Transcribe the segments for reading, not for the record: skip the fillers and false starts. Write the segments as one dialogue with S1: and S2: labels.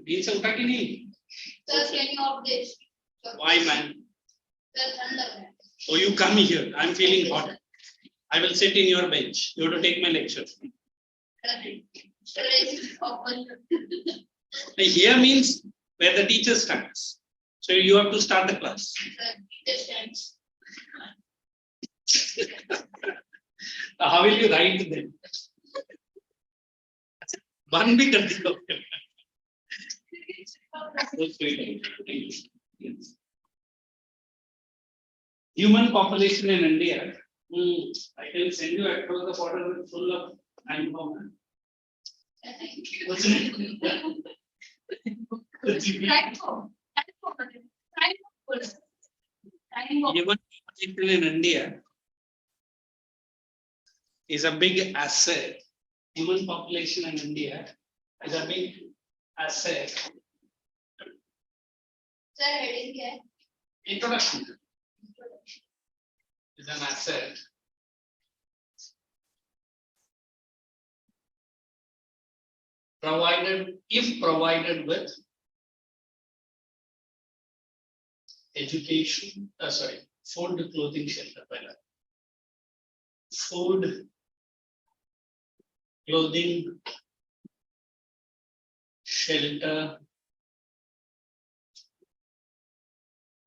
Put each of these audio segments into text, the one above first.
S1: नींद से उठा कि नहीं?
S2: Sir, can you off this?
S1: Why, man?
S2: Sir, ठंड लग रहा है.
S1: So you come here. I'm feeling hot. I will sit in your bench. You have to take my lecture.
S2: Sir, it's open.
S1: Here means where the teacher stands. So you have to start the class.
S2: Sir, distance.
S1: How will you write then? One big article. Human population in India. I can send you across the border with full of handworm. What's it? Human population in India is a big asset. Human population in India is a big asset.
S2: Sir, heading क्या है?
S1: Introduction is an asset. Provided, if provided with education, food, clothing, shelter. Food, clothing, shelter,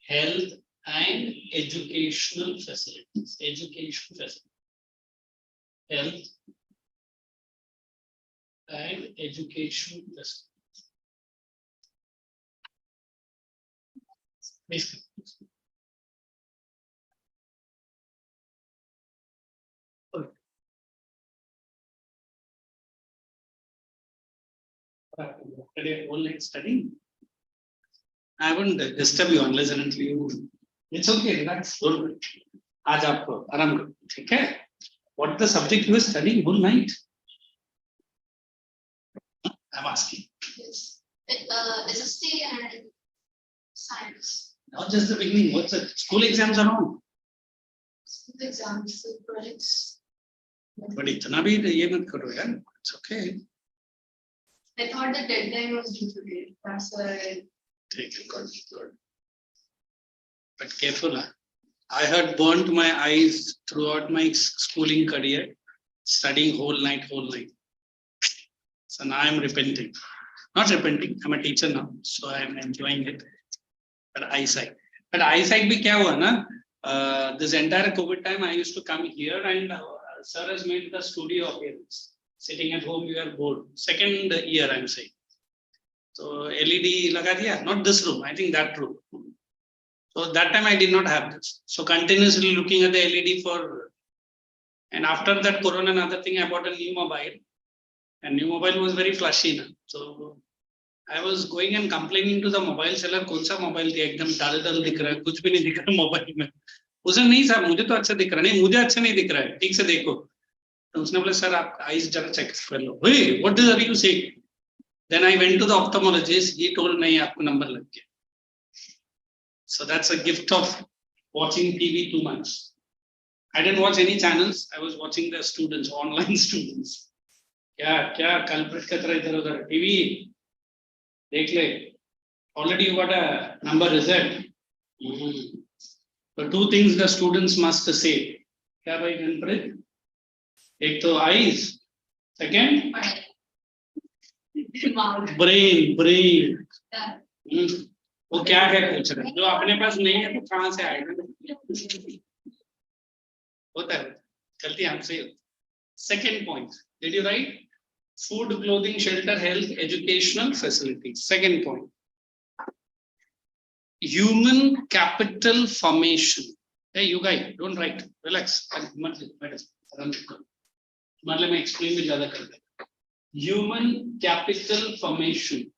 S1: health and educational facilities. Education facilities. Health and education facilities. Basically. Today whole night studying. I wouldn't disturb you unless and until you. It's okay, relax. आज आप आराम करो, ठीक है? What the subject you were studying whole night? I'm asking.
S2: Yes. SST and science.
S1: Not just the beginning. What's the school exams are on?
S2: School exams, projects.
S1: But इतना भी ये मत करो यार. It's okay.
S2: I thought the deadline was due today. That's why.
S1: Take it, good. But careful, huh? I had burnt my eyes throughout my schooling career, studying whole night. So now I'm repenting. Not repenting, I'm a teacher now, so I'm enjoying it. But eyesight भी क्या हुआ ना? This entire COVID time, I used to come here and sir has made the studio appearance. Sitting at home, you are bored. Second year, I'm saying. So LED लगा दिया, not this room, I think that room. So that time I did not have this. So continuously looking at the LED for, and after that Corona and other thing, I bought a new mobile. And new mobile was very flashy. So I was going and complaining to the mobile seller, कौन सा mobile दिया एकदम डाल दिख रहा है, कुछ भी नहीं दिख रहा mobile में. उसने नहीं साहब मुझे तो अच्छा दिख रहा नहीं, मुझे अच्छा नहीं दिख रहा है, ठीक से देखो. तो उसने बोला सर आप eyes जरा check कर लो. Hey, what are you saying? Then I went to the ophthalmologist. He told नहीं आपको number लग गया. So that's a gift of watching TV too much. I didn't watch any channels. I was watching the students, online students. क्या culprit का तरह इधर उधर TV देख ले. Already you got a number result. So two things the students must say. क्या भाई culprit? एक तो eyes. Second, brain. वो क्या है पूछ रहे, जो अपने पास नहीं है तो कहाँ से आएगा? होता है, चलती हमसे. Second point, did you write? Food, clothing, shelter, health, educational facilities. Second point, human capital formation. Hey, you guys, don't write. Relax. मतलब मैं explain भी ज़्यादा कर देता. Human capital formation.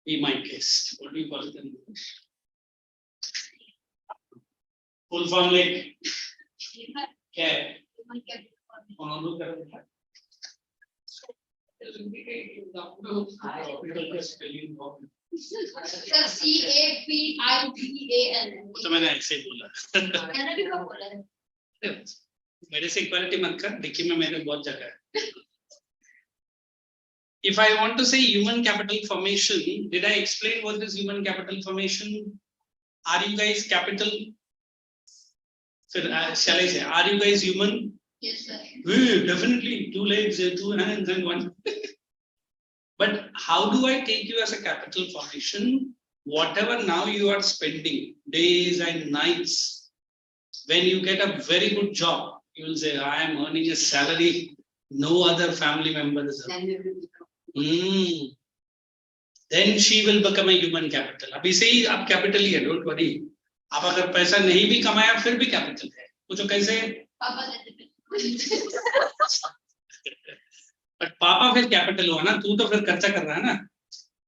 S1: Be my guest. What do you call it in English? Full form like क्या? तो मैंने ऐसे ही बोला. मेरे से इक्वालिटी मत कर, देखिए मैं मेरे बहुत जगह है. If I want to say human capital formation, did I explain what is human capital formation? Are you guys capital? So, shall I say, are you guys human?
S2: Yes, sir.
S1: Definitely, 2 legs, 2 hands, and 1. But how do I take you as a capital formation? Whatever now you are spending days and nights, when you get a very good job, you will say, I am earning a salary no other family member is earning. Then she will become a human capital. अभी से ही आप capital ही है, don't worry. आप अगर पैसा नहीं भी कमाया फिर भी capital है. पूछो कैसे?
S2: पापा देते
S1: But पापा फिर capital हुआ ना, तू तो फिर खर्चा कर रहा है ना?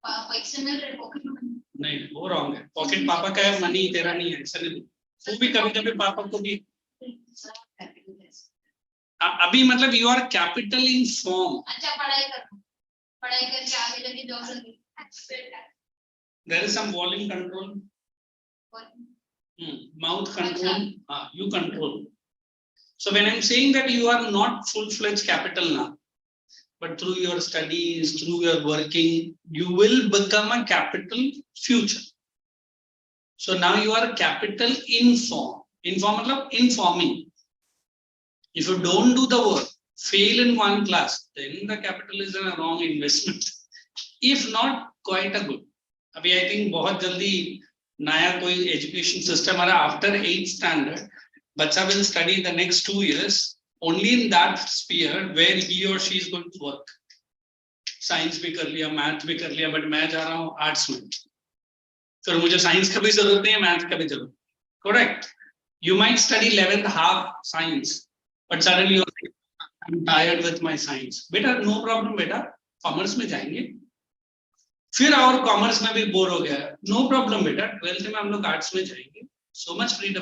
S2: पैसे मिल रहे पॉकेट मनी.
S1: नहीं, वो wrong है. Pocket पापा का है, money तेरा नहीं है. ऐसा नहीं. तू भी कभी-कभी पापा को भी. अभी मतलब you are capital in form.
S2: अच्छा पढ़ाई करके आगे जाके जॉब लगी.
S1: There is some volume control. Mouth control. You control. So when I'm saying that you are not full-fledged capital now, but through your studies, through your working, you will become a capital future. So now you are capital in form. In form means informing. If you don't do the work, fail in one class, then the capital is a wrong investment. If not, quite a good. अभी I think बहुत जल्दी नया कोई education system आ रहा है. After 8th standard, बच्चा will study the next 2 years only in that sphere where he or she is going to work. Science भी कर लिया, math भी कर लिया, but मैं जा रहा हूँ arts में. फिर मुझे science का भी जरूरत नहीं है, math का भी जरूरत. Correct. You might study 11th half science, but suddenly you're like, I'm tired with my science. बेटा no problem बेटा, commerce में जाएंगे. फिर और कॉमर्स में भी बोर हो गया. नो प्रॉब्लम बेटा, 12th में हम लोग आर्ट्स में जाएंगे. So much freedom.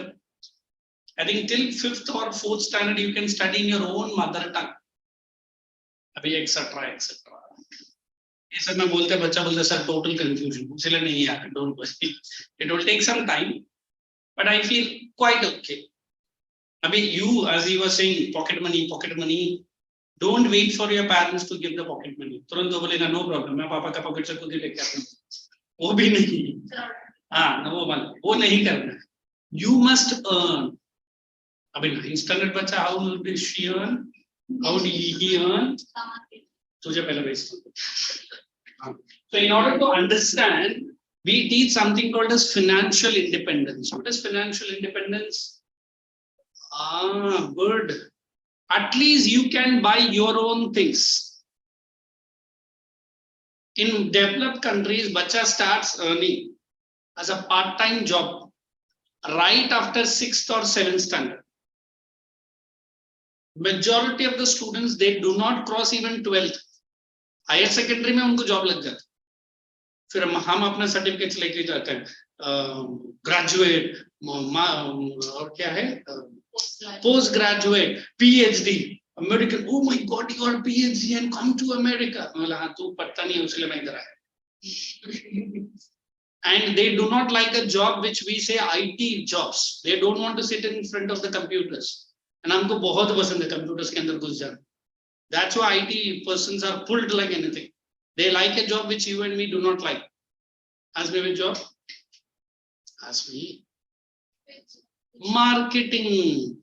S1: I think till 5th और 4th standard you can study in your own mother tongue. अभी एक्सेट्रा एक्सेट्रा ये सब मैं बोलते बच्चा बोलते सर टोटल कंफ्यूजन, इसलिए नहीं यार, don't worry, it will take some time, but I feel quite okay. अभी you as you were saying pocket money, don't wait for your parents to give the pocket money. तुरंत वो बोलेगा no problem, मैं पापा का pocket से खुद ही लेके आता हूँ. वो भी नहीं. ना वो नहीं करना है. You must earn. अभी 9th standard बच्चा, how did she earn? How did he earn? तुझे पहले भेजता. So in order to understand, we teach something called as financial independence. What is financial independence? Good. At least you can buy your own things. In developed countries, bacha starts earning as a part-time job right after 6th or 7th standard. Majority of the students, they do not cross even 12th. Higher secondary में उनको job लग जाता. फिर हम अपना certificates लेके जाते हैं, ग्रेजुएट और क्या है, post graduate, PhD, American. Oh my God, you are PhD and come to America. बोला हाँ, तू पढ़ता नहीं है इसलिए मैं इधर आया. And they do not like a job which we say IT jobs. They don't want to sit in front of the computers. And हमको बहुत पसंद है computers के अंदर घुस जाना. That's why IT persons are pulled like anything. They like a job which you and me do not like. Ask me which job? Ask me. Marketing.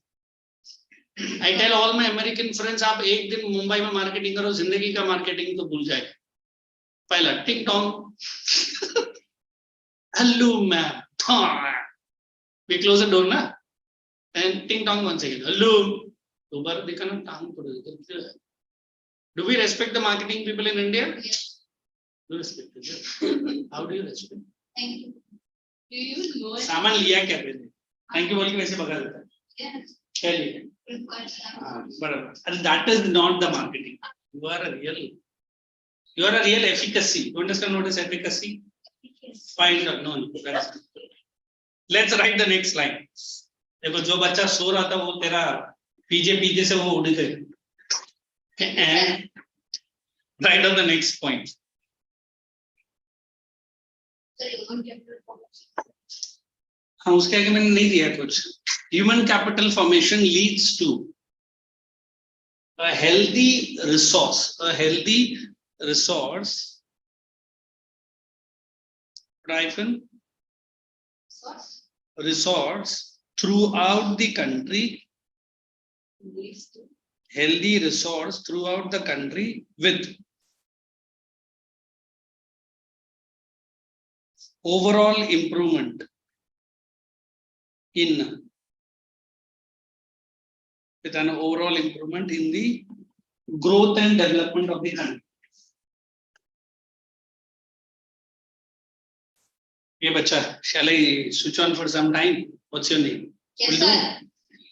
S1: I tell all my American friends, आप एक दिन मुंबई में marketing करो, जिंदगी का marketing तो भूल जाए. पहला टिंग Tong. Hello ma'am. We close the door na. And ting tong once again. Hello. दोबारा देखा ना टांग पड़. Do we respect the marketing people in India?
S2: Yes.
S1: Do respect it. How do you respect?
S2: Thank you. Do you know it?
S1: सामान लिया क्या पहले? Thank you बोल के वैसे भगा देता है.
S2: Yes.
S1: क्या लिया? बराबर. And that is not the marketing. You are a real efficacy. You understand what is efficacy?
S2: Yes.
S1: Find out. No. Let's write the next line. देखो जो बच्चा सो रहा था वो तेरा पीजे से वो उड़ गए. And write on the next point. हाँ, उसके आगे मैंने नहीं दिया कुछ. Human capital formation leads to a healthy resource, a healthy resource resource throughout the country, healthy resource throughout the country with overall improvement in with an overall improvement in the growth and development of the country. Hey, bacha, shall I switch on for some time? What's your name?
S2: Yes, sir.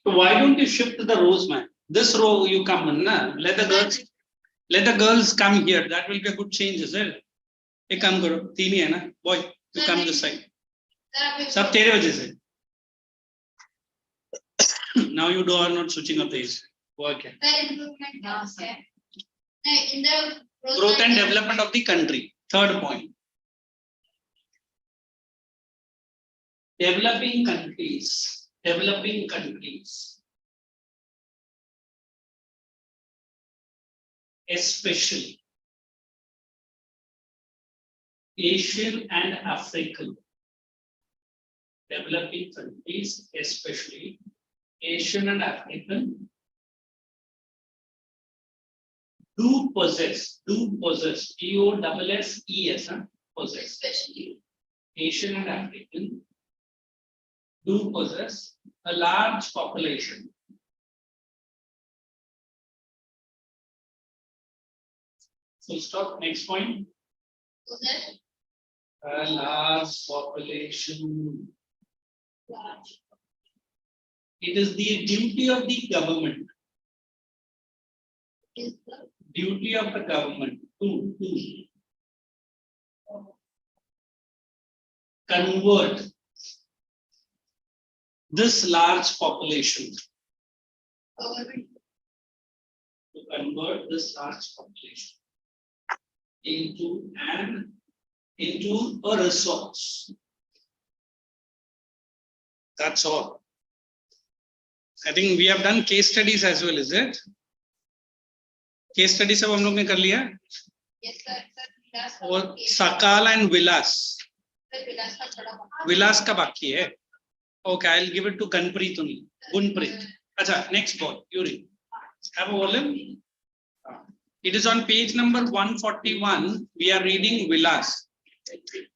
S1: So why don't you shift the rows, man? This row you come in, na? Let the girls come here. That will be a good change, is it? Hey, come karo. Teen hi hai na? Boy, you come this side. Sab tere wajah se. Now you are not switching up these. Okay.
S2: In the
S1: Growth and development of the country. Third point. Developing countries, especially Asian and African, developing countries, especially Asian and African, do possess, P-O-S-S-E-S, possess,
S2: especially
S1: Asian and African, do possess a large population. So stop. Next point.
S2: possess
S1: A large population.
S2: large
S1: It is the duty of the government.
S2: is the
S1: Duty of the government to convert this large population.
S2: government
S1: To convert this large population into a resource. That's all. I think we have done case studies as well, is it? Case studies सब हम लोग ने कर लिया.
S2: yes sir विलास
S1: और सकाल and विलास.
S2: विलास का थोड़ा
S1: विलास का बाकी है. Okay, I'll give it to Gunpreet only. Gunpreet. Acha, next board. You read. Have a volume. It is on page number 141. We are reading Vilas.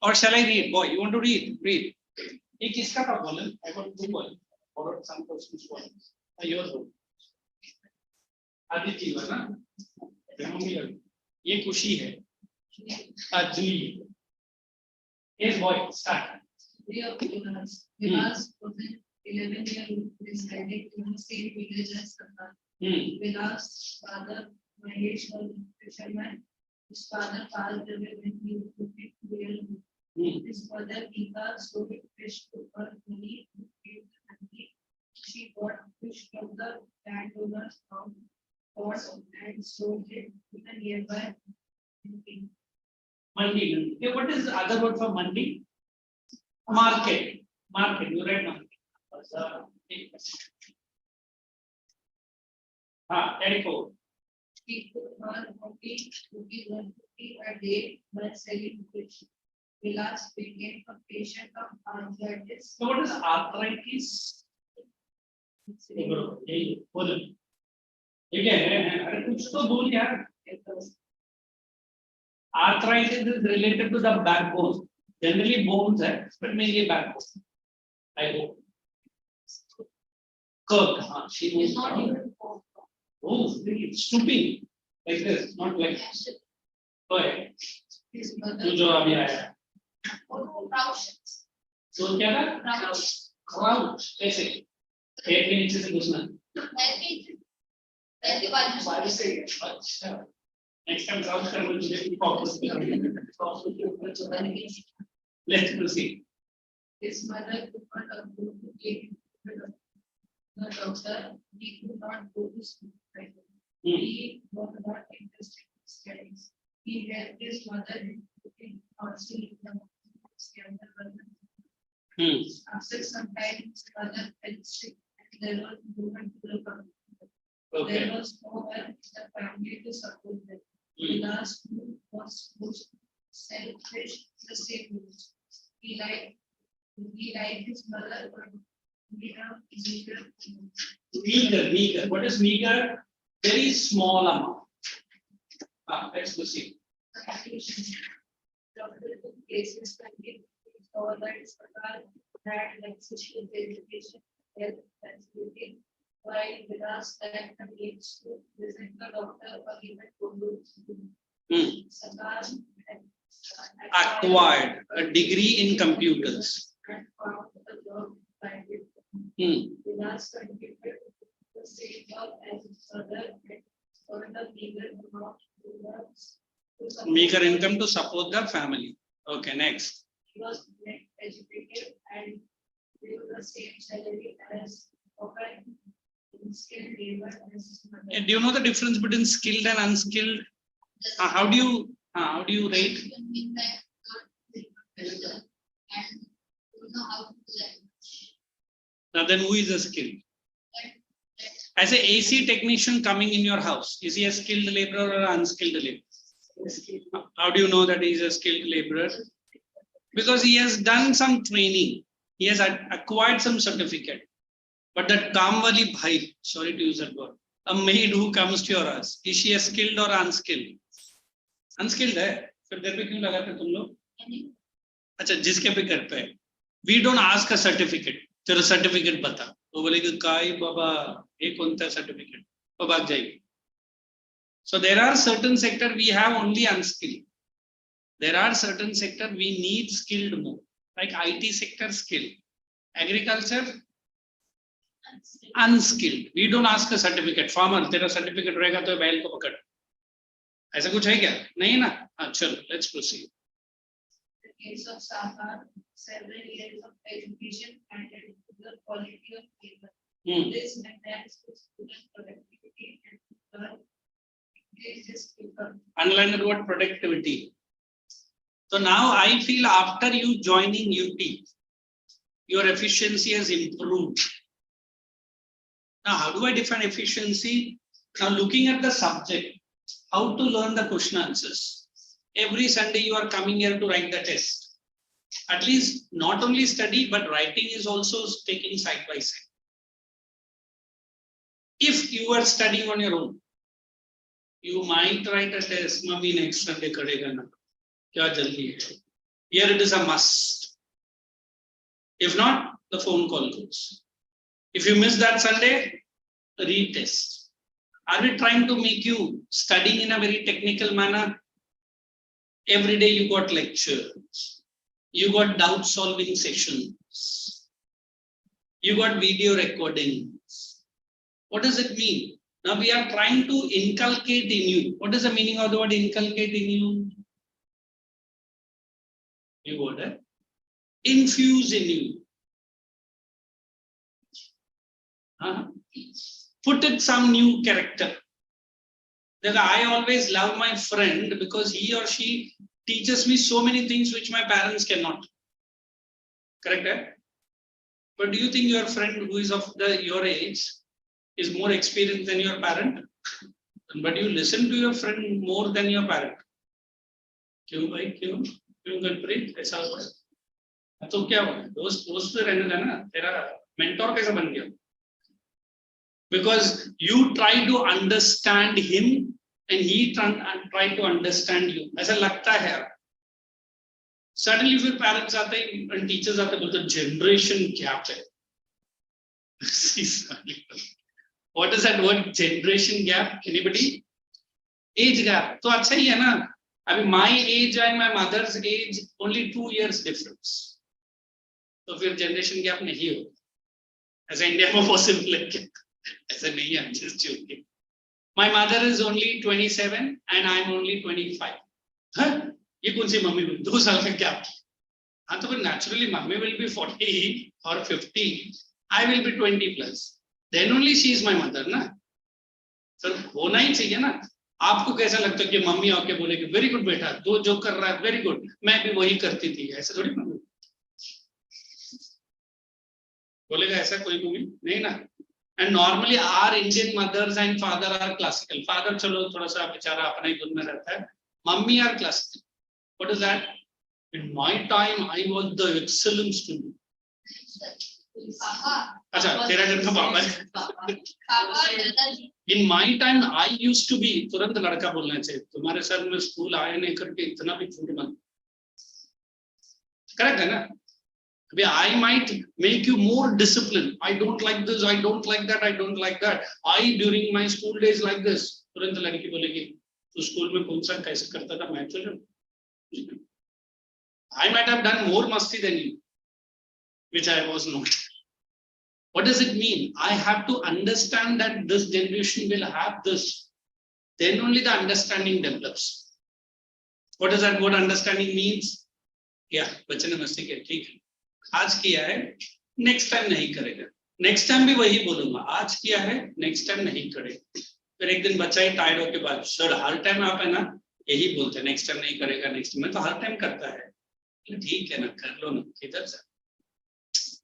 S1: Or shall I read? Boy, you want to read? Read. Ye kiska tha volume? I got two volumes. Or some person's volume. Yours volume. Aditi was na? Ye Kushi hai. Ajli. Yes, boy, start.
S2: Vilas was an 11-year-old residing in the same village as Kaka. Vilas' father, Mahesh, was a fisherman. His father passed away when he was 52 years old. His mother, Geeta, sold fish to earn money to feed the family. She bought fish from the landowner's farm, bought and sold it to the nearby market.
S1: Mandi. Okay, what is the other word for mandi? Market. Market. You read market. Very cool.
S2: He could earn 150 a day by selling fish. Vilas became a patient of arthritis.
S1: So what is arthritis? बोलो ठीक है अरे कुछ तो बोल यार arthritis is related to the backbone generally bones है but mainly backbone I hope curved she
S2: He is
S1: moves
S2: not even poor.
S1: oh really stooping like this not like this go ahead
S2: His mother
S1: तू जो अभी आया
S2: crouches.
S1: तो क्या था crouch ऐसे एक के नीचे से घुसना अच्छा next time crouch कर मुझे देखिए focus let's proceed.
S2: His mother could not afford to take him to the doctor. He could not go to school. He was not interested in studies. He helped his mother in counseling the younger brother. After some time, his mother fell sick and there was no one to look after.
S1: Okay.
S2: There was no one in the family to support them. The last move fish the same way. He like his mother, but we have meager.
S1: Meager. What is meager? Very small amount. Let's proceed.
S2: Cases can be covered by this program that relaxation education, health, facility, while with us that needs to visit the doctor or even to
S1: Acquired a degree in computers.
S2: and found the job by with us the same job as other or the bigger amount to
S1: Meager income to support the family. Okay, next.
S2: he was educated and give the same salary as offered in skilled labor as his mother.
S1: Do you know the difference between skilled and unskilled? How do you rate? Now then, who is a skilled? As an AC technician coming in your house, is he a skilled laborer or an unskilled laborer? How do you know that he is a skilled laborer? Because he has done some training, he has acquired some certificate. But that Kamwali bhai, sorry to use that word, a maid who comes to your house, is she a skilled or unskilled? Unskilled है, फिर घर पे क्यों लगाते तुम लोग? अच्छा, जिसके पे घर पे है, we don't ask a certificate. तेरा certificate बता, वो बोलेगी काई बाबा, ये कौन सा certificate? वो भाग जाएगी. So there are certain sector we have only unskilled. There are certain sector we need skilled more, like IT sector skilled, agriculture unskilled. We don't ask a certificate. Farmer, तेरा certificate रहेगा तो बैल को पकड़. ऐसा कुछ है क्या? नहीं ना? हाँ, चलो, let's proceed.
S2: The case of Sahar, several years of education and the quality of labor. This maintains the student productivity and increases income.
S1: Underline the word productivity. So now I feel after you joining UT, your efficiency has improved. Now, how do I define efficiency? Now, looking at the subject, how to learn the question answers. Every Sunday you are coming here to write the test. At least not only study, but writing is also taking side by side. If you are studying on your own, you might write a test, Mummy next Sunday karega na. Kya jaldi hai? Here it is a must. If not, the phone call goes. If you miss that Sunday, retest. Are we trying to make you studying in a very technical manner? Every day you got lectures, you got doubt solving sessions, you got video recordings. What does it mean? Now we are trying to inculcate in you. What is the meaning of the word inculcate in you? You got it? Infuse in you. Put it some new character. That I always love my friend because he or she teaches me so many things which my parents cannot. Correct? Eh? But do you think your friend who is of your age is more experienced than your parent? But you listen to your friend more than your parent. क्यों भाई क्यों क्यों गणप्रीत ऐसा होता है? तो क्या हुआ? दोस्त तो रहने देना, तेरा mentor कैसा बन गया? Because you try to understand him and he try to understand you. ऐसा लगता है. Suddenly फिर parents आते हैं and teachers आते हैं बोलते generation gap है. What is that word generation gap? Anybody? Age gap. तो अच्छा ही है ना. I mean, my age and my mother's age only 2 years difference. तो फिर generation gap नहीं होगा. ऐसा इंडिया में possible है क्या? ऐसा नहीं है, just joking. My mother is only 27 and I am only 25. हाँ? ये कौन सी मम्मी 2 साल का gap? हाँ तो फिर naturally mummy will be 40 or 50. I will be 20 plus. Then only she is my mother ना. सर होना ही चाहिए ना. आपको कैसा लगता है कि मम्मी आके बोलेगी वेरी गुड बेटा, तो जो कर रहा है वेरी गुड, मैं भी वही करती थी, ऐसा थोड़ी मम्मी बोलेगा. ऐसा कोई मम्मी नहीं ना. And normally our Indian mothers and father are classical. Father चलो थोड़ा सा बेचारा अपने ही धुन में रहता है. Mummy are classical. What is that? In my time, I was the excellent student. अच्छा, तेरा जन्म पापा है. In my time, I used to be. तुरंत लड़का बोलना चाहिए. तुम्हारे सर में स्कूल आए नहीं करके इतना भी झूठ मत. Correct है ना? I might make you more disciplined. I don't like this. I don't like that. I don't like that. I during my school days like this. तुरंत लड़की बोलेगी. तू स्कूल में कौन सा कैसे करता था? मैं तो I might have done more masti than you, which I was not. What does it mean? I have to understand that this generation will have this. Then only the understanding develops. What does that word understanding means? Yeah, बच्चे ने मस्ती किया, ठीक है. आज किया है, next time नहीं करेगा. Next time भी वही बोलूंगा. आज किया है, next time नहीं करेगा. फिर एक दिन बच्चा ही टायर्ड होके बाद, सर हर टाइम आप है ना यही बोलते हैं, next time नहीं करेगा, next time. मैं तो हर टाइम करता है. ठीक है ना, कर लो ना, किधर से?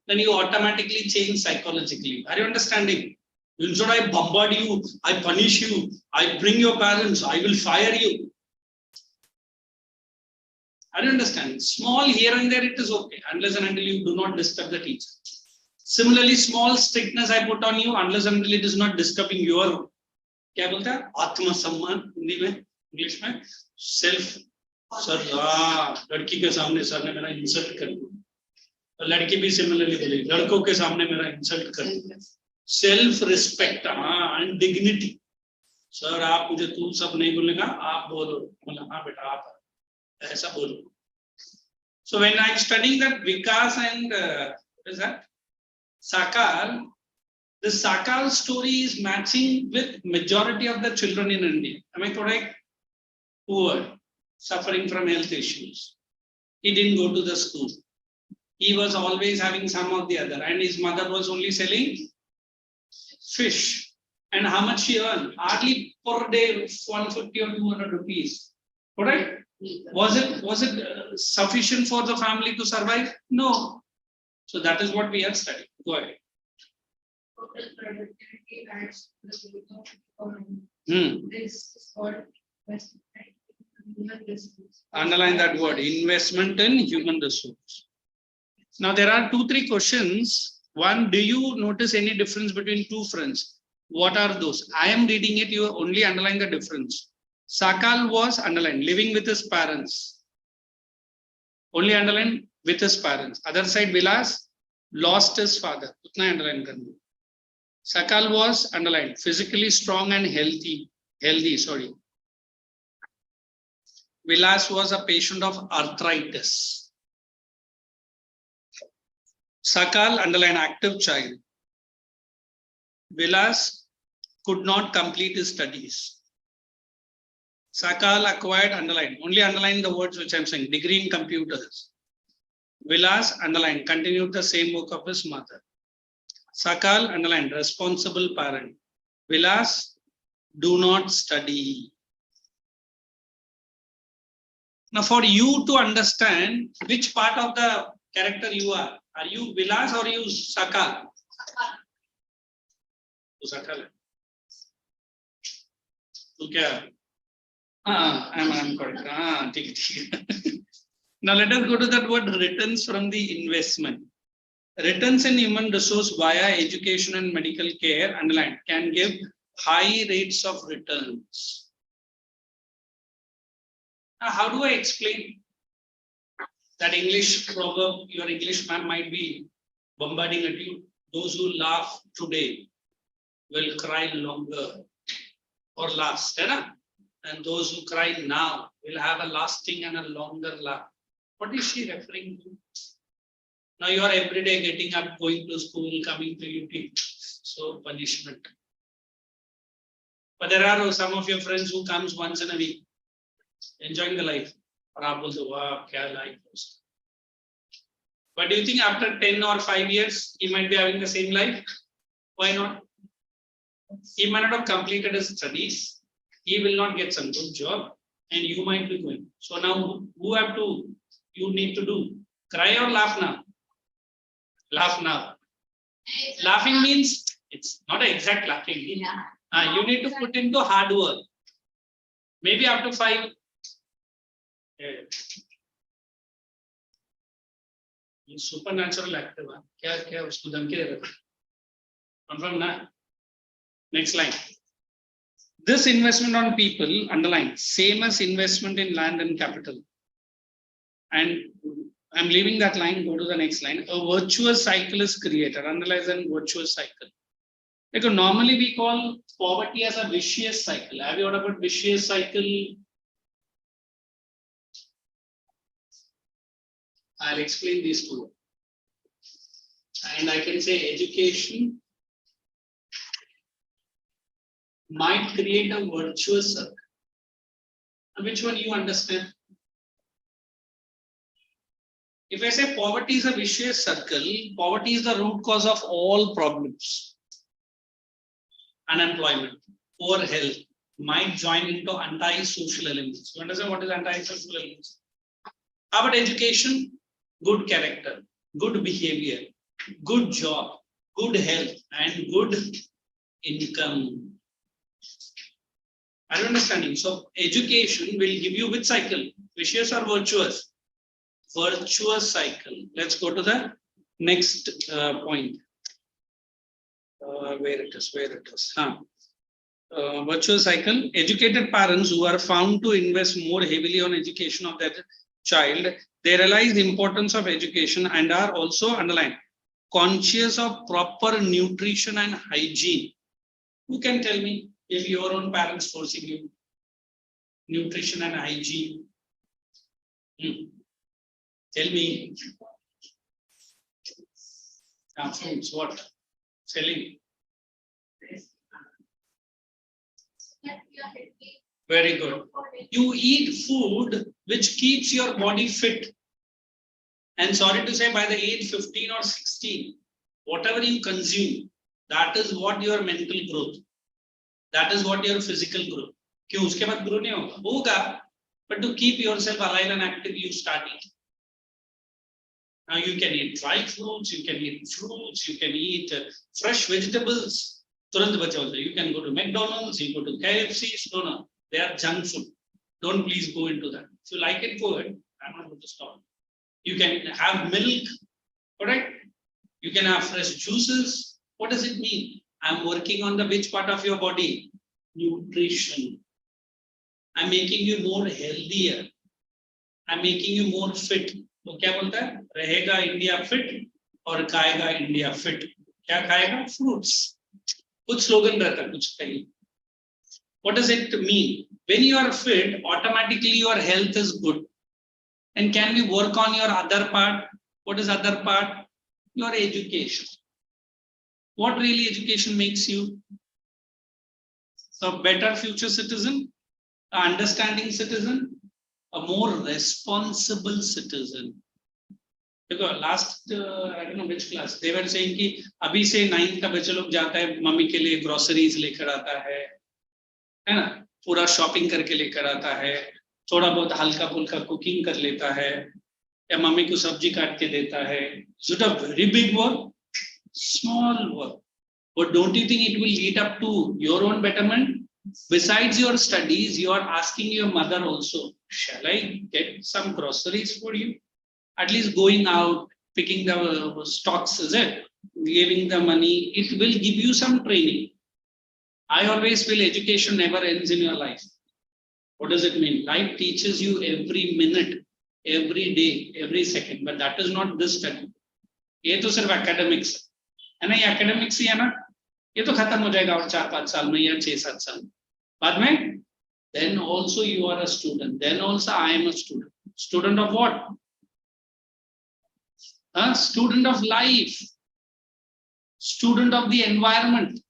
S1: Then you automatically change psychologically. Are you understanding? Instead I bombard you, I punish you, I bring your parents, I will fire you. Are you understanding? Small here and there it is okay, unless and until you do not disturb the teacher. Similarly, small strictness I put on you, unless and until it is not disturbing your, क्या बोलता है? आत्मसम्मान हिंदी में, English में, self. Sir लड़की के सामने sir ने मेरा इंसल्ट कर दिया. लड़की भी सिमिलरली बोली, लड़कों के सामने मेरा इंसल्ट कर दिया. Self respect and dignity. Sir आप मुझे तू सब नहीं बोलेगा, आप बोलो. बोला हाँ बेटा आप ऐसा बोलो. So when I am studying that Vikas and what is that Sakal, the Sakal story is matching with majority of the children in India. Am I correct? Poor, suffering from health issues. He didn't go to the school. He was always having some of the other, and his mother was only selling fish. And how much she earned? Hardly per day 150 or 200 rupees. Correct? Was it sufficient for the family to survive? No. So that is what we are studying. Go ahead.
S2: This is called
S1: underline that word, investment in human resource. Now there are 2-3 questions. One, do you notice any difference between two friends? What are those? I am reading it, you only underline the difference. Sakal was underlined, living with his parents. Only underline with his parents. Other side, Vilas lost his father. Utna underline karna. Sakal was underlined, physically strong and healthy. Sorry. Vilas was a patient of arthritis. Sakal underline active child. Vilas could not complete his studies. Sakal acquired underline. Only underline the words which I am saying. Degree in computers. Vilas underline. Continued the same work of his mother. Sakal underline. Responsible parent. Vilas do not study. Now for you to understand which part of the character you are you Vilas or you Sakal? Tu Sakal hai. Tu kya? I'm correct. Now let us go to that word returns from the investment. Returns in human resource via education and medical care, underlined, can give high rates of returns. Now, how do I explain that English proverb? Your English ma'am might be bombarding at you. Those who laugh today will cry longer or last. And those who cry now will have a lasting and a longer laugh. What is she referring to? Now you are every day getting up, going to school, coming to UP. So punishment. But there are some of your friends who comes once in a week, enjoying the life. But do you think after 10 or 5 years, he might be having the same life? Why not? He might not have completed his studies. He will not get some good job, and you might be going. So now, you need to do? Cry or laugh now? Laugh now. Laughing means it's not an exact laughing. You need to put into hard work. Maybe after 5. supernatural active है क्या क्या उसको धमकी दे रहा confirm ना next line this investment on people underline same as investment in land and capital and I'm leaving that line go to the next line a virtuous cycle is created underline a virtuous cycle because normally we call poverty as a vicious cycle have you heard about vicious cycle I'll explain these two and I can say education might create a virtuous circle. Which one you understand? If I say poverty is a vicious circle, poverty is the root cause of all problems. Unemployment, poor health might join into anti-social elements. You understand what is anti-social elements? How about education? Good character, good behavior, good job, good health, and good income. Are you understanding? So education will give you which cycle? Vicious or virtuous? Virtuous cycle. Let's go to the next point. Where it is? Virtuous cycle. Educated parents who are found to invest more heavily on education of their child, they realize the importance of education and are also underlined conscious of proper nutrition and hygiene. Who can tell me? If your own parents forcing you nutrition and hygiene tell me fruits what selling very good you eat food which keeps your body fit and sorry to say by the age 15 or 16 whatever you consume that is what your mental growth that is what your physical growth. क्यों उसके बाद grow नहीं होगा? होगा, but to keep yourself alive and active, you start eating. Now you can eat dry fruits, you can eat fruits, you can eat fresh vegetables. तुरंत बचा होता है. You can go to McDonald's, you go to KFC. No, they are junk food. Don't please go into that. If you like it, go ahead. I'm not going to stop. You can have milk, correct? You can have fresh juices. What does it mean? I'm working on the which part of your body? Nutrition. I'm making you more healthier. I'm making you more fit. तो क्या बोलता है? रहेगा India fit और खाएगा India fit. क्या खाएगा? Fruits. कुछ slogan रहता है कुछ कहीं. What does it mean? When you are fit, automatically your health is good. And can we work on your other part? What is other part? Your education. What really education makes you? A better future citizen, an understanding citizen, a more responsible citizen. Because last, I don't know which class, they were saying कि अभी से 9th का बच्चा लोग जाता है mummy के लिए groceries लेकर आता है ना? पूरा shopping करके लेकर आता है, थोड़ा बहुत हल्का फुल्का cooking कर लेता है, या मम्मी को सब्जी काट के देता है. Is it a very big work? Small work. But don't you think it will lead up to your own betterment? Besides your studies, you are asking your mother also, shall I get some groceries for you? At least going out, picking the stocks, is it? Giving the money, it will give you some training. I always feel education never ends in your life. What does it mean? Life teaches you every minute, every day, every second, but that is not this study. ये तो सिर्फ academics है ना, ये academics ही है ना, ये तो खत्म हो जाएगा और 4-5 साल में या 6-7 साल बाद में. Then also you are a student. Then also I am a student. Student of what? A student of life. Student of the environment.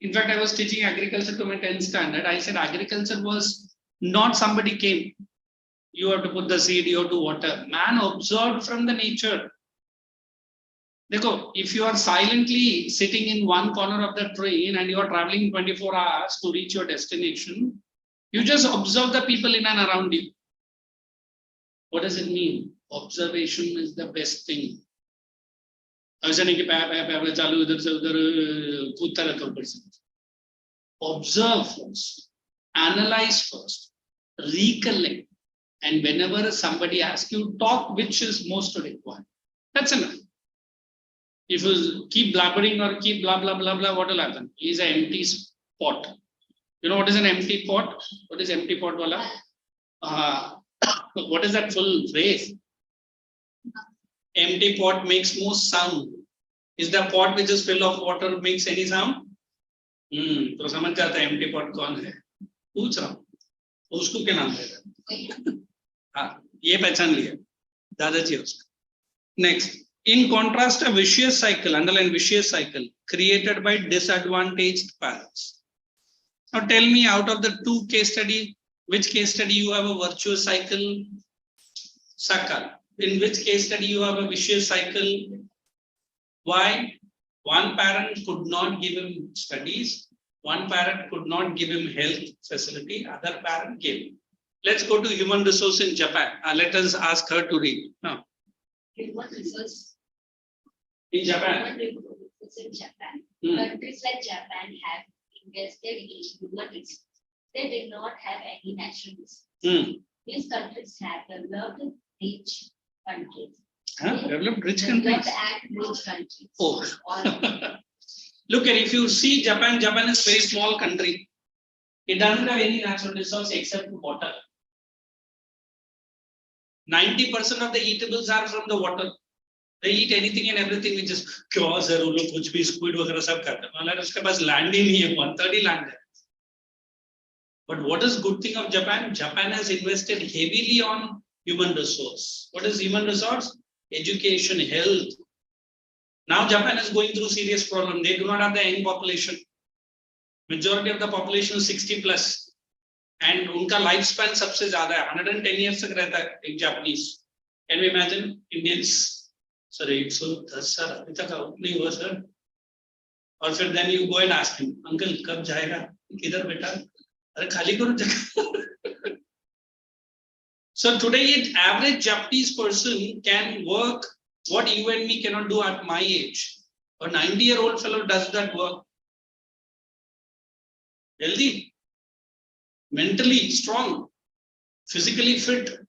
S1: In fact, I was teaching agriculture to my 10th standard. I said agriculture was not somebody came. You have to put the seed, you have to water. Man observed from the nature. Dekho, if you are silently sitting in one corner of the train and you are traveling 24 hours to reach your destination, you just observe the people in and around you. What does it mean? Observation is the best thing. ऐसा नहीं कि पैर चालू इधर से उधर कूदता रहता ऊपर से. Observe first, analyze first, recollect, and whenever somebody asks you, talk which is most required. That's enough. If you keep blabbering or keep blah blah blah blah, what will happen? He's an empty pot. You know what is an empty pot? What is empty pot, wala? What is that full phrase? Empty pot makes most sound. Is the pot which is full of water makes any sound? तो समझ जाता है empty pot कौन है? पूछ रहा हूँ. उसको क्या नाम देगा? हाँ, ये पहचान लिया. दादाजी उसका. Next. In contrast, a vicious cycle, underline vicious cycle, created by disadvantaged parents. Now tell me, out of the two case study, which case study you have a virtuous cycle? Sakal. In which case study you have a vicious cycle? Why? One parent could not give him studies. One parent could not give him health facility. Other parent gave. Let's go to human resource in Japan. Let us ask her to read. Now,
S2: Human resource
S1: in Japan.
S2: in Japan. Countries like Japan have invested in human resources. They did not have any natural resources. These countries have developed rich countries.
S1: Developed rich countries.
S2: And rich countries.
S1: Oh. Look at, if you see Japan, Japan is a very small country. It doesn't have any natural resource except water. 90% of the eatables are from the water. They eat anything and everything which is क्यों sir वो लोग कुछ भी squid वगैरह सब खाते हैं. मतलब उसके पास land ही नहीं है, 1/3 land है. But what is good thing of Japan? Japan has invested heavily on human resource. What is human resource? Education, health. Now Japan is going through serious problem. They do not have the young population. Majority of the population is 60 plus. And उनका lifespan सबसे ज़्यादा है. 110 years तक रहता है एक Japanese. Can we imagine Indians? Sir, 110 साल अभी तक आउट नहीं हुआ सर. और फिर then you go and ask him, uncle कब जाएगा? किधर बेटा? अरे खाली करो जगह. So today, an average Japanese person can work what you and me cannot do at my age. A 90-year-old fellow does that work. Healthy, mentally strong, physically fit.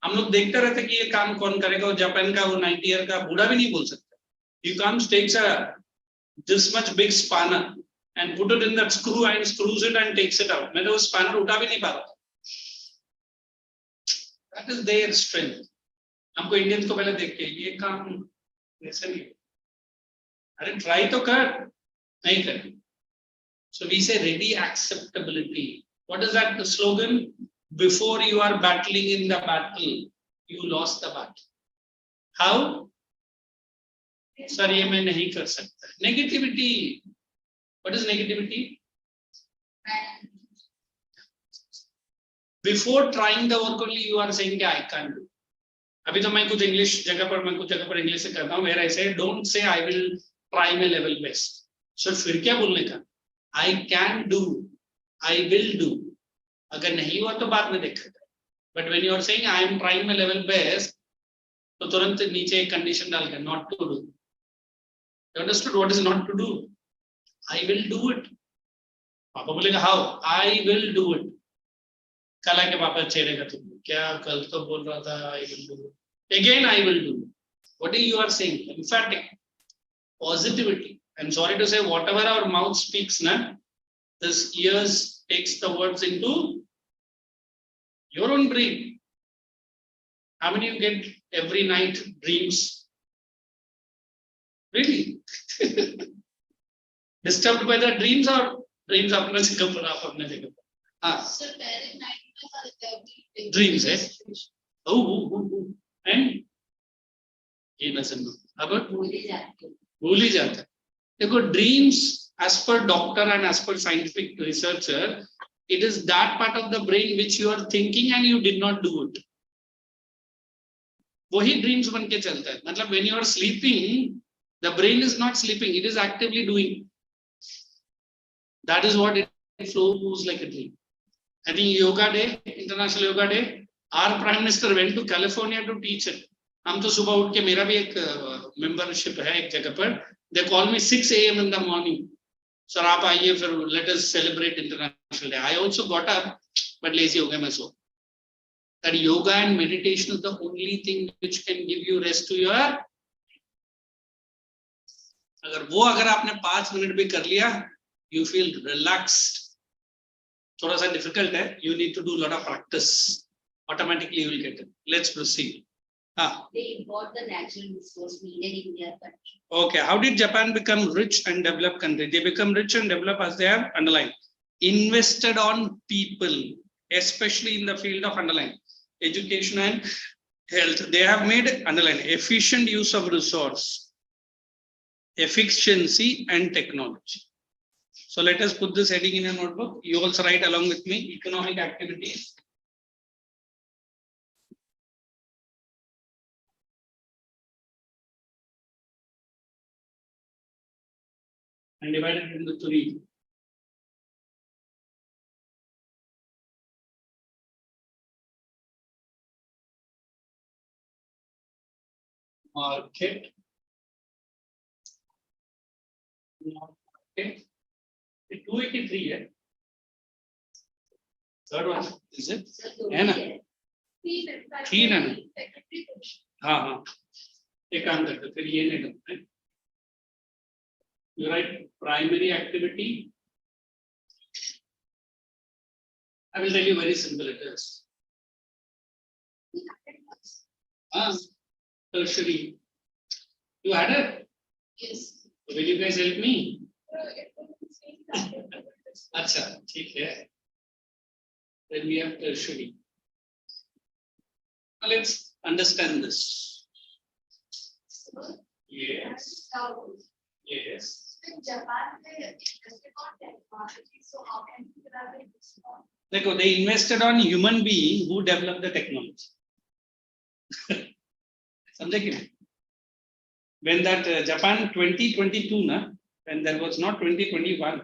S1: हम लोग देखते रहते कि ये काम कौन करेगा और जापान का वो 90 ईयर का बूढ़ा भी नहीं बोल सकता. He comes, takes a this much big spanner and put it in that screw and screws it and takes it out. मैं तो वो spanner उठा भी नहीं पा रहा. That is their strength. हमको इंडियंस को पहले देख के ये काम ऐसे नहीं. अरे ट्राई तो कर, नहीं कर. So we say ready acceptability. What is that the slogan? Before you are battling in the battle, you lost the battle. How? Sir, ये मैं नहीं कर सकता. Negativity. What is negativity? Before trying the work only, you are saying I can't do. अभी तो मैं कुछ English जगह पर मैं कुछ जगह पर इंग्लिश से करता हूँ. Where I say don't say I will try my level best. So फिर क्या बोलने का? I can do. I will do. अगर नहीं हुआ तो बाद में देखेगा. But when you are saying I am trying my level best, तो तुरंत नीचे एक condition डाल के not to do. You understood what is not to do? I will do it. पापा बोलेगा how? I will do it. कल आके पापा छेड़ेगा तुम. क्या कल तो बोल रहा था I will do it. Again I will do it. What are you are saying? Emphatic. Positivity. I'm sorry to say, whatever our mouth speaks, na, this ears takes the words into your own brain. How many you get every night dreams? Really? Disturbed by the dreams or dreams apne jagah par, aap apne jagah par?
S2: So parent night
S1: Dreams, eh? Oh. And he doesn't know. About भूल ही जाता है. देखो dreams as per doctor and as per scientific researcher, it is that part of the brain which you are thinking and you did not do it. वही dreams बन के चलता है. मतलब when you are sleeping, the brain is not sleeping, it is actively doing. That is what it flows like a dream. I think Yoga Day, International Yoga Day, our Prime Minister went to California to teach it. हम तो सुबह उठ के मेरा भी एक membership है एक जगह पर. They call me 6 a.m. in the morning. Sir, आप आइए फिर let us celebrate International Day. I also got up, but lazy हो गया मैं सो. That yoga and meditation is the only thing which can give you rest to your अगर आपने 5 minute भी कर लिया, you feel relaxed. थोड़ा सा difficult है, you need to do a lot of practice. Automatically you will get it. Let's proceed.
S2: They import the natural resource needed in their country.
S1: Okay, how did Japan become rich and developed country? They become rich and developed as they have underlined. Invested on people, especially in the field of underline education and health. They have made underline efficient use of resource, efficiency and technology. So let us put this heading in a notebook. You also write along with me, economic activities. And divided into 3. Market. Okay. 283 है. Third one is it? है ना? 3 है ना? हाँ हाँ. एक काम करते फिर ये नहीं करते. You write primary activity. I will tell you very simple it is. Tertiary. You had it?
S2: Yes.
S1: Will you guys help me? अच्छा, ठीक है. Then we have tertiary. Now let's understand this. Yes. Yes.
S2: In Japan, they invested on technology. So how can you have it?
S1: देखो, they invested on human being who developed the technology. समझे कि नहीं? When that Japan 2022 na, when there was not 2021,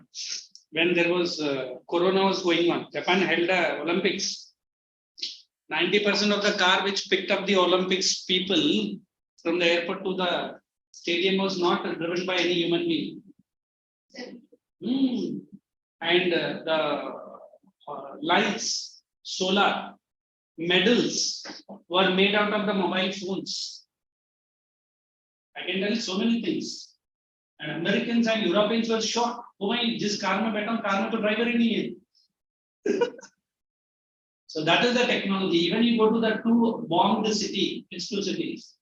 S1: when there was Corona was going on, Japan held the Olympics. 90% of the car which picked up the Olympics people from the airport to the stadium was not driven by any human being. And the lights, solar, medals were made out of the mobile phones. I can tell you so many things. And Americans and Europeans were shocked. Oh my, जिस car में बैठा हूँ, car में तो driver ही नहीं है. So that is the technology. Even you go to the two bombed city, it's two cities.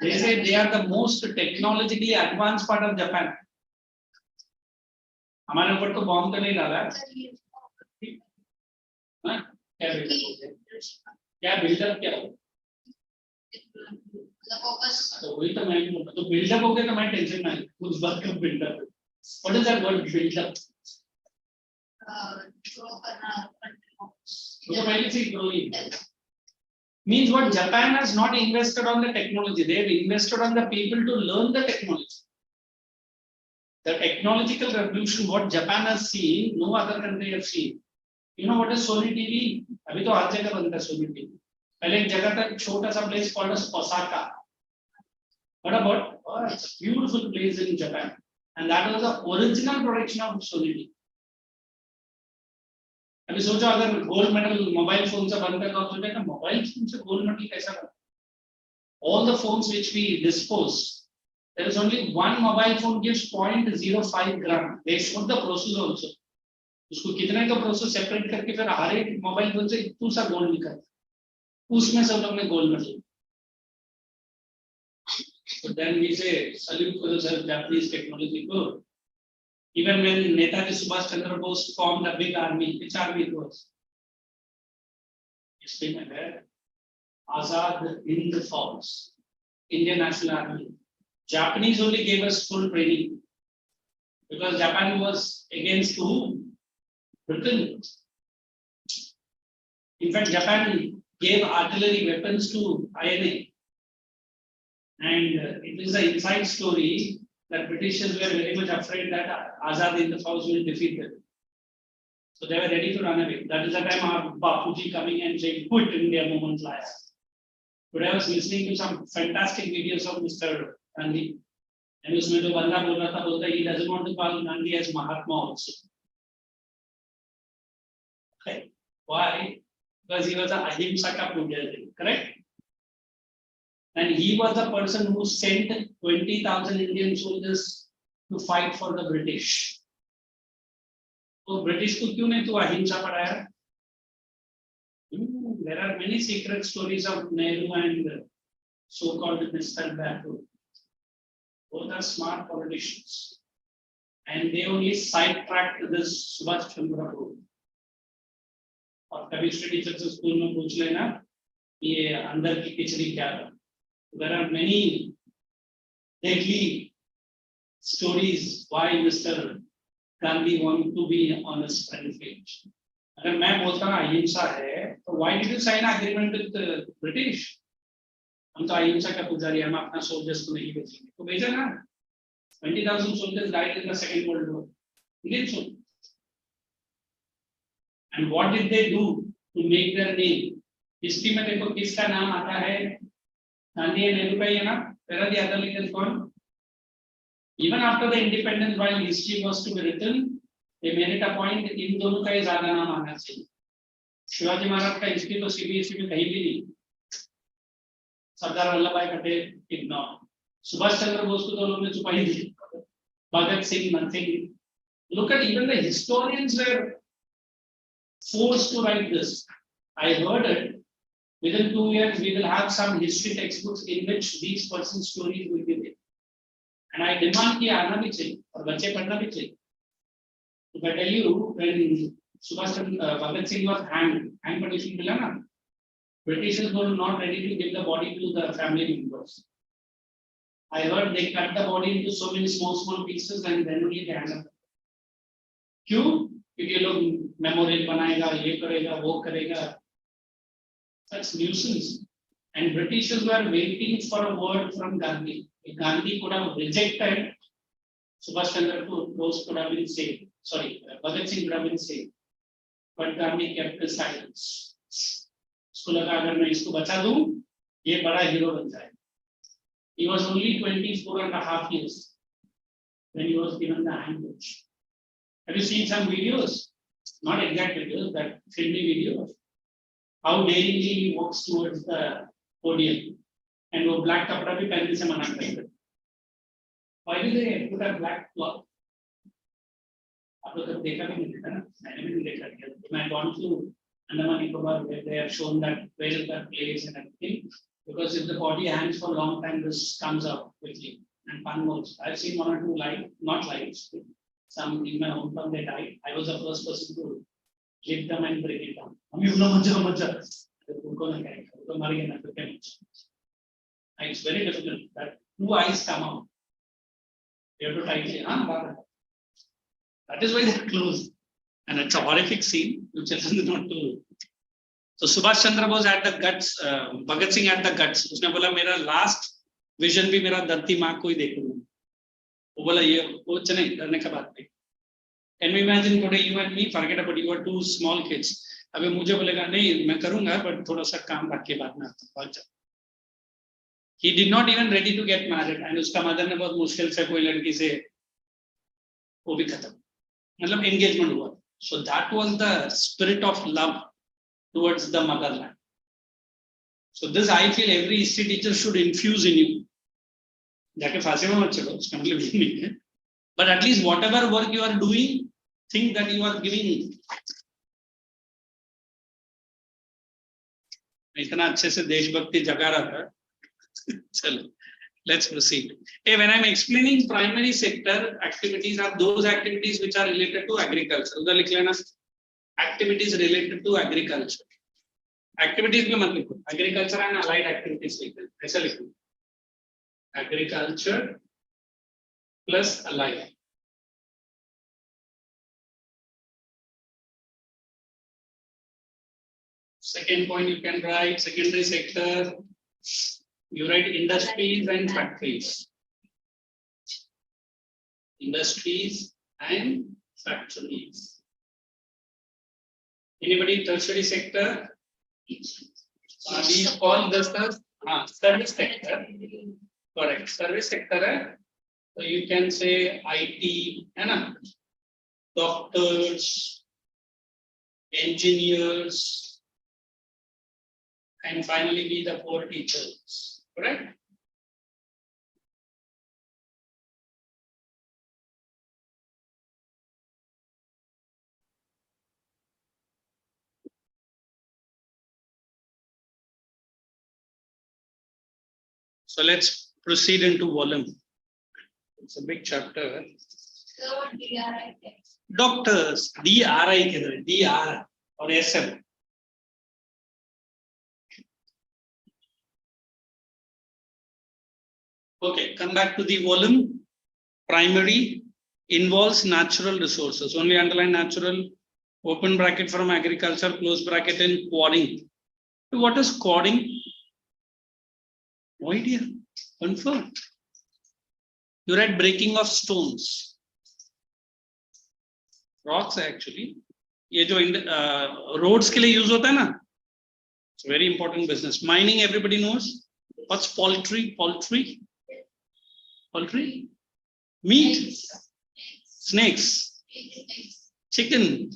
S1: They say they are the most technologically advanced part of Japan. हमारे ऊपर तो बॉम्ब तो नहीं डाला है. क्या बिल्डअप क्या हो? तो वही तो मैं तो बिल्डअप हो गया तो मैं टेंशन में कुछ बात का buildup. What is that word buildup? So pहले से growing means what Japan has not invested on the technology. They have invested on the people to learn the technology. The technological revolution what Japan has seen, no other country has seen. You know what is Sony TV? अभी तो हर जगह बनता है Sony TV. पहले एक जगह था छोटा सा place called as Osaka. What about? Oh, it's a beautiful place in Japan, and that was the original production of Sony TV. अभी सोचो अगर गोल्ड मेडल मोबाइल फोन से बनता है तो आप सोचेगा मोबाइल फोन से गोल्ड मेडल कैसा बना? All the phones which we dispose, there is only one mobile phone gives 0.05 gram. They showed the process also. उसको कितने का प्रोसेस सेपरेट करके फिर हर एक मोबाइल फोन से इतना सा गोल्ड निकलता, उसमें सब लोग ने gold medal. So then we say salute for the Japanese technology good. Even when Netaji Subhash Chandra Bose formed a big army, which army it was? It's been aware. Azad Hind Force, Indian National Army. Japanese only gave us full training because Japan was against who? Britain. In fact, Japan gave artillery weapons to INA. And it is an inside story that Britishers were very much afraid that Azad Hind Force will defeat them. So they were ready to run away. That is the time our Bapuji coming and saying, quit India, movement lies. But I was listening to some fantastic videos of Mr. Gandhi. And उसमें जो बंदा बोल रहा था, बोलता he doesn't want to call Gandhi as Mahatma also. Okay. Why? Because he was a ahimsa ka puja, correct? And he was the person who sent 20,000 Indian soldiers to fight for the British. So British को क्यों नहीं तू अहिंसा पढ़ाया? There are many secret stories of Nehru and so-called Mr. Bapu. Both are smart politicians, and they only sidetracked this Subhash Chandra Bose. और chemistry teacher से school में पूछ लेना ये अंदर की खिचड़ी क्या है. There are many deadly stories why Mr. Gandhi wanted to be on his front page. अगर मैं बोलता हूँ अहिंसा है, तो why did you sign agreement with the British? हम तो अहिंसा का पुजारी, हम अपना soldiers को नहीं भेजेंगे. तो भेजा ना. 20,000 soldiers died in the Second World War. Did so. And what did they do to make their name? History में देखो किसका नाम आता है? गांधी and Nehru का ही है ना? Where are the other leaders gone? Even after the independence, while history was to be written, they made it a point इन दोनों का ही ज़्यादा नाम आना चाहिए. शिवाजी महाराज का हिस्ट्री तो CBSE में कहीं भी नहीं. सरदार वल्लभ भाई पटेल इग्नोर. सुभाष चंद्र बोस को तो लोगों ने छुपा ही दिया. Bhagat Singh nothing. Look at even the historians were forced to write this. I heard it. Within 2 years, we will have some history textbooks in which these person's stories will be there. And I demand कि आना भी चाहिए और बच्चे पढ़ना भी चाहिए. If I tell you, when Subhash Chandra Bhagat Singh was hanged petition मिला ना, Britishers were not ready to give the body to the family members. I heard they cut the body into so many small pieces and then only they hang up. क्यों? क्योंकि ये लोग memorial बनाएगा, ये करेगा, वो करेगा. Such nuisance. And Britishers were waiting for a word from Gandhi. If Gandhi could have rejected, Subhash Chandra Bose could have been saved. Sorry, Bhagat Singh could have been saved. But Gandhi kept his silence. उसको लगा अगर मैं इसको बचा दूं, ये बड़ा hero बन जाएगा. He was only 24.5 years when he was given the handage. Have you seen some videos? Not exact videos, but filmy videos. How daringly he walks towards the podium, and वो black कपड़ा भी पहनने से मना करते. Why do they put a black cloth? आप लोग तो देखा भी नहीं देखा ना, मैंने भी नहीं देखा. मैं gone to Andaman Nicobar where they have shown that where is that place and everything. Because if the body hangs for a long time, this comes out quickly and fun moves. I've seen 1 or 2 live, not lives. Some in my hometown they died. I was the first person to lift them and bring it down. It's very difficult that 2 eyes come out. You have to tightly. That is why they are closed. And it's a horrific scene, which is not to. So Subhash Chandra Bose had the guts, Bhagat Singh had the guts. उसने बोला मेरा last vision भी मेरा धरती माँ को ही देखूंगा. वो बोला ये वो चले डरने का बात नहीं. Can we imagine today you and me, forget about you are 2 small kids. अबे मुझे बोलेगा नहीं मैं करूँगा but थोड़ा सा काम बाकी बाद में आता हूँ. He did not even ready to get married and उसका mother ने बहुत मुश्किल से कोई लड़की से वो भी खत्म. मतलब engagement हुआ. So that was the spirit of love towards the motherland. So this I feel every history teacher should infuse in you. जाके फांसी में मत चलो, उसका मतलब ये नहीं है. But at least whatever work you are doing, think that you are giving. इतना अच्छे से देशभक्ति जगा रहा था. चलो, let's proceed. Hey, when I'm explaining primary sector activities are those activities which are related to agriculture. उधर लिख लेना. Activities related to agriculture. Activities में मत लिखो. Agriculture and allied activities लिखो. ऐसा लिखो. Agriculture plus allied. Second point you can write secondary sector. You write industries and factories. Industries and factories. Anybody tertiary sector? These all the service sector. Correct. Service sector. So you can say IT, doctors, engineers, and finally be the 4 teachers. Correct? So let's proceed into volume. It's a big chapter. Doctors, DRI, DR or SM. Okay, come back to the volume. Primary involves natural resources. Only underline natural. Open bracket from agriculture, close bracket in quarrying. What is quarrying? No idea. Confirm. You read breaking of stones. Rocks actually. ये जो roads के लिए use होता है ना? It's a very important business. Mining, everybody knows. What's poultry? Poultry? Poultry? Meat? Snakes? Chicken?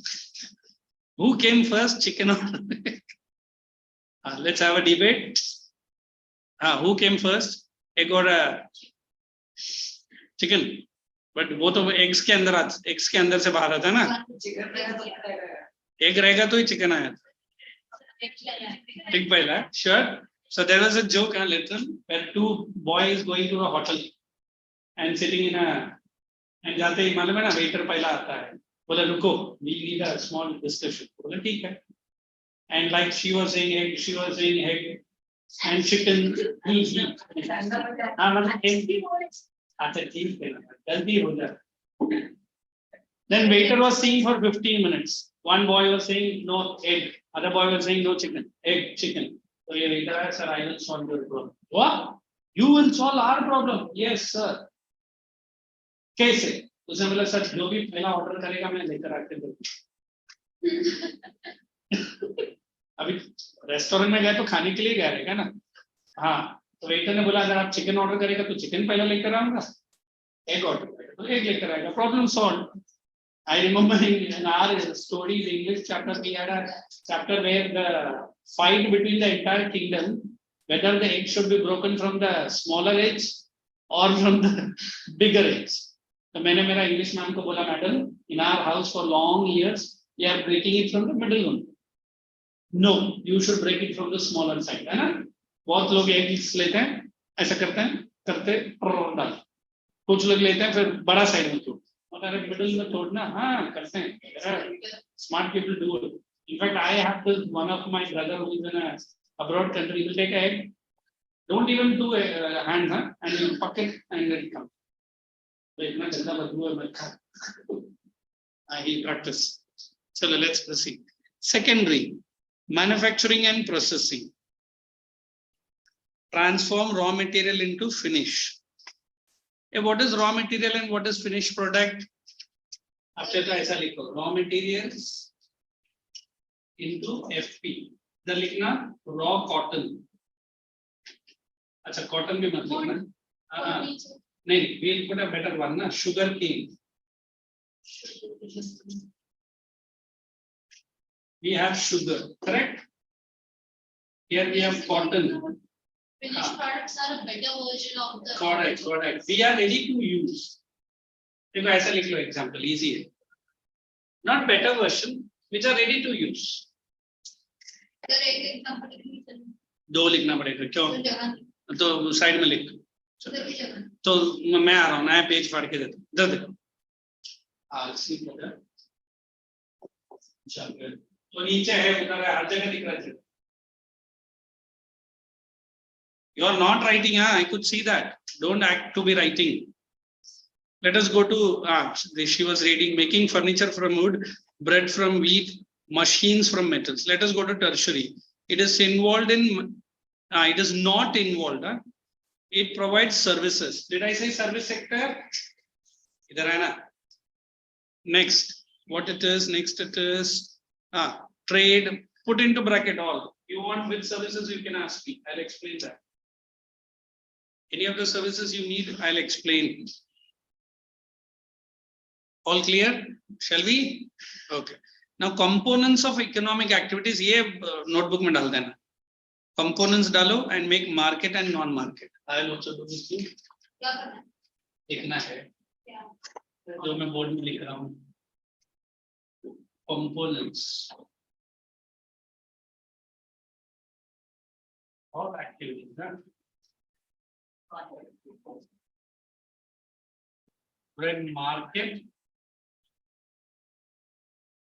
S1: Who came first? Chicken or let's have a debate. Who came first? Egg or chicken? But वो तो eggs के अंदर से बाहर आता है ना? Egg रहेगा तो ही chicken आया. Egg पहला. Sure. So there was a joke, little, where two boys going to a hotel and sitting in a and जाते ही मालूम है ना waiter पहला आता है. बोला रुको, we need a small discussion. बोला ठीक है. And like she was saying egg, she was saying egg, and chicken. अच्छा ठीक है, जल्दी हो जाए. Then waiter was saying for 15 minutes. One boy was saying no egg, other boy was saying no chicken, egg, chicken. So ये waiter है, sir, I will solve your problem. What? You will solve our problem? Yes, sir. कैसे? उसने बोला sir जो भी पहला order करेगा मैं लेकर आके दूंगा. अभी रेस्टोरेंट में गए तो खाने के लिए गया रहेगा ना. हाँ तो वेटर ने बोला अगर आप चिकन ऑर्डर करेगा तो चिकन पहले लेकर आऊंगा, एग ऑर्डर करेगा तो एग लेकर आएगा. Problem solve. I remember in our stories English chapter we had a chapter where the fight between the entire kingdom whether the egg should be broken from the smaller eggs or from the bigger eggs. तो मैंने मेरा English ma'am को बोला madam in our house for long years we are breaking it from the middle one. No, you should break it from the smaller side, है ना. बहुत लोग eggs लेते हैं ऐसा करते हैं करते डाल. कुछ लोग लेते हैं फिर बड़ा साइड में तोड़ और मिडिल में तोड़ना. हाँ करते हैं. Smart people do it. In fact, I have this one of my brother who is in a abroad country. He will take an egg. Don't even do a hand, and you fuck it and let it come. So इतना गंदा बदबू है मैं खा. He practice. So let's proceed. Secondary, manufacturing and processing. Transform raw material into finish. What is raw material and what is finished product? आपसे तो ऐसा लिखो raw materials into FP. इधर लिखना raw cotton. अच्छा cotton भी मत लिखना. नहीं, we'll put a better one ना. Sugar cane. We have sugar, correct? Here we have cotton.
S2: Finished products are a better version of the.
S1: Correct. We are ready to use. देखो ऐसा लिख लो example, easy है. Not better version, which are ready to use.
S2: अगर एक example लिखना
S1: दो लिखना पड़ेगा क्यों? तो साइड में लिख. तो मैं आ रहा हूँ, नया पेज फाड़ के देता हूँ. इधर देखो. आलसी बता. चल तो नीचे है उधर है हर जगह दिख रहा है. You are not writing, I could see that. Don't act to be writing. Let us go to, she was reading, making furniture from wood, bread from wheat, machines from metals. Let us go to tertiary. It is involved in, it is not involved. It provides services. Did I say service sector? Idhar hai na. Next, what it is, next it is, trade, put into bracket all. You want which services you can ask me. I'll explain that. Any of the services you need, I'll explain. All clear? Shall we? Okay. Now, components of economic activities, ये notebook में डाल देना. components डालो and make market and non-market. I'll also do this too.
S2: क्या करना है?
S1: लिखना है
S2: क्या?
S1: जो मैं बोर्ड में लिख रहा हूँ. Components of activities. When market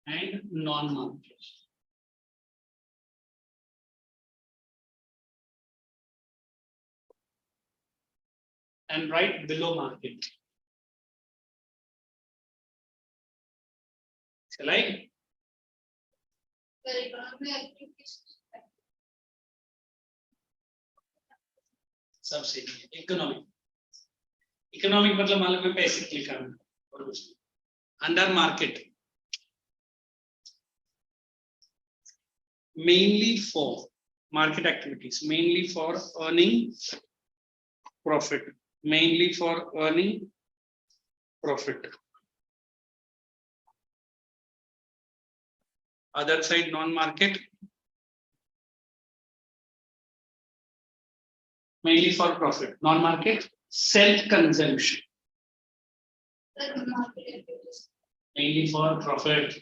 S1: and non-market. And right below market. Shall I?
S2: फिर economic activities
S1: सब सही है. इकोनॉमिक मतलब मालूम है पैसे क्लिक करना और कुछ under market mainly for market activities, mainly for earning profit, mainly for earning profit. Other side non-market, mainly for profit. Non-market, self-consumption,
S2: फिर market activities
S1: mainly for profit.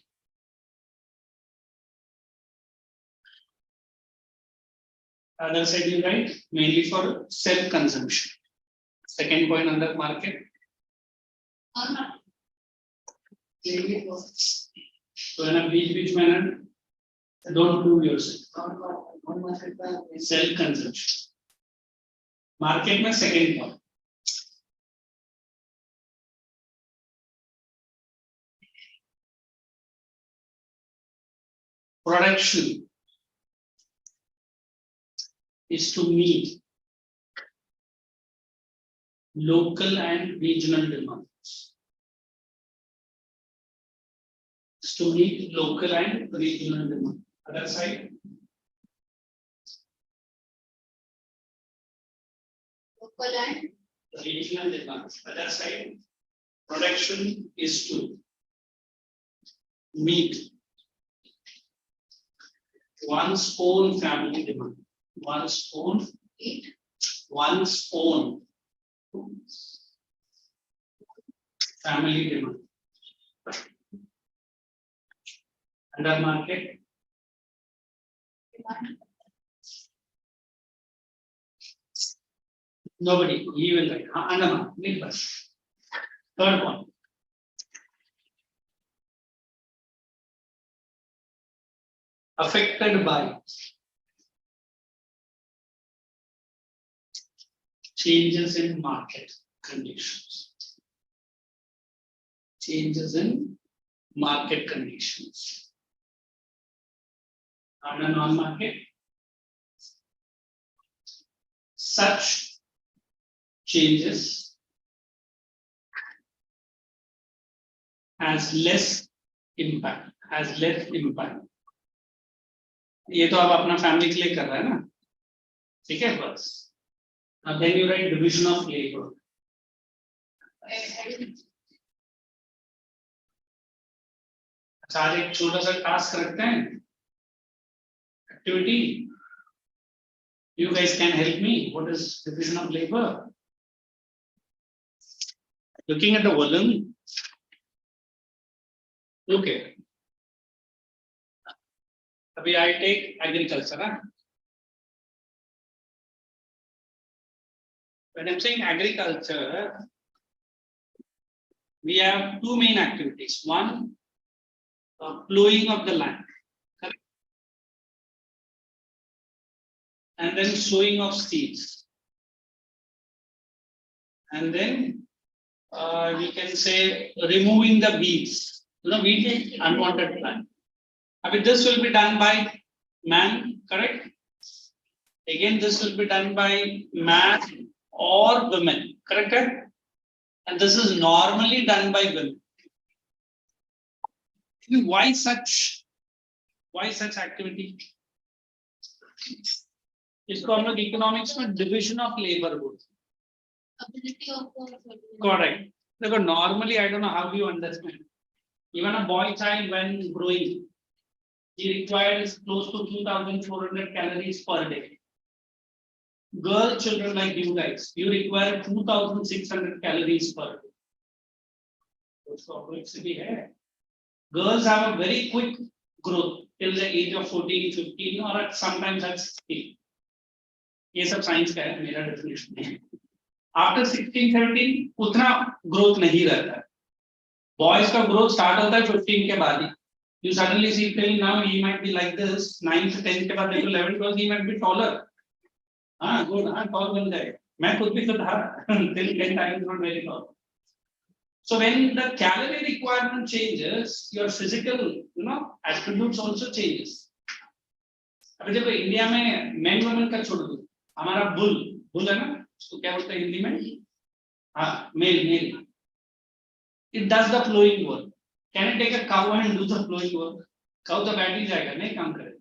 S1: Other side you write, mainly for self-consumption. Second point under market.
S2: और market
S1: Mainly for. So in a beach manner, don't prove yourself. Self-consumption. Market में second point. Production is to meet local and regional demands. Is to meet local and regional demand. Other side,
S2: local and
S1: regional demands. Other side, production is to meet one's own family demand. One's own family demand. Under market,
S2: demand.
S1: nobody, he will write. Under market, third one. Affected by changes in market conditions. Changes in market conditions. Under non-market, such changes has less impact. ये तो आप अपना family के लिए कर रहा है ना, ठीक है बस. Now then you write division of labor. अच्छा आज एक छोटा सा टास्क रखते हैं, activity. You guys can help me. What is division of labor? Looking at the volume. Okay. अभी I take agriculture. When I'm saying agriculture, we have two main activities. One, plowing of the land, correct? And then sowing of seeds. And then we can say removing the weeds. You know, weed, unwanted plant. I mean, this will be done by man, correct? Again, this will be done by man or women, correct? And this is normally done by women. Why such activity? इसको हम लोग economics में division of labour बोलते हैं.
S2: ability of
S1: Correct. Because normally I don't know how you understand. Even a boy child when growing, he requires close to 2,400 calories per day. girl children like you guys, you require 2,600 calories per day. So complexity hai. Girls have a very quick growth till the age of 14, 15 or at sometimes at 16. ये सब science का है, मेरा definition है. After 16, 17 उतना growth नहीं रहता है. Boys का growth start होता है 15 के बाद ही. You suddenly see till now he might be like this. 9th, 10th के बाद देखो 11th class he might be taller. हाँ good, हाँ tall बन जाएगा. मैं खुद भी तो था till 10 I was not very tall. So when the calorie requirement changes, your physical, attributes also changes. अभी देखो इंडिया में men women का छोड़ दो, हमारा bull है ना, उसको क्या बोलते हैं हिंदी में? हाँ male. It does the flowing work. Can I take a cow and do the flowing work? Cow तो बैठ ही जाएगा, नहीं काम करेगा.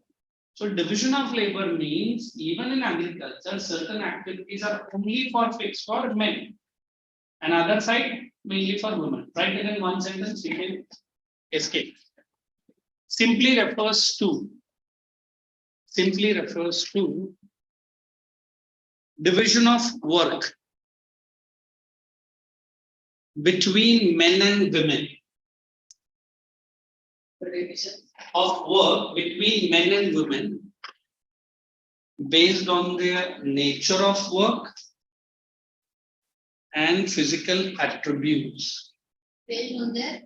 S1: So division of labor means even in agriculture, certain activities are only fixed for men, and other side mainly for women. Write it in one sentence, you can escape. Simply refers to division of work between men and women. Of work between men and women based on their nature of work and physical attributes.
S2: Based on their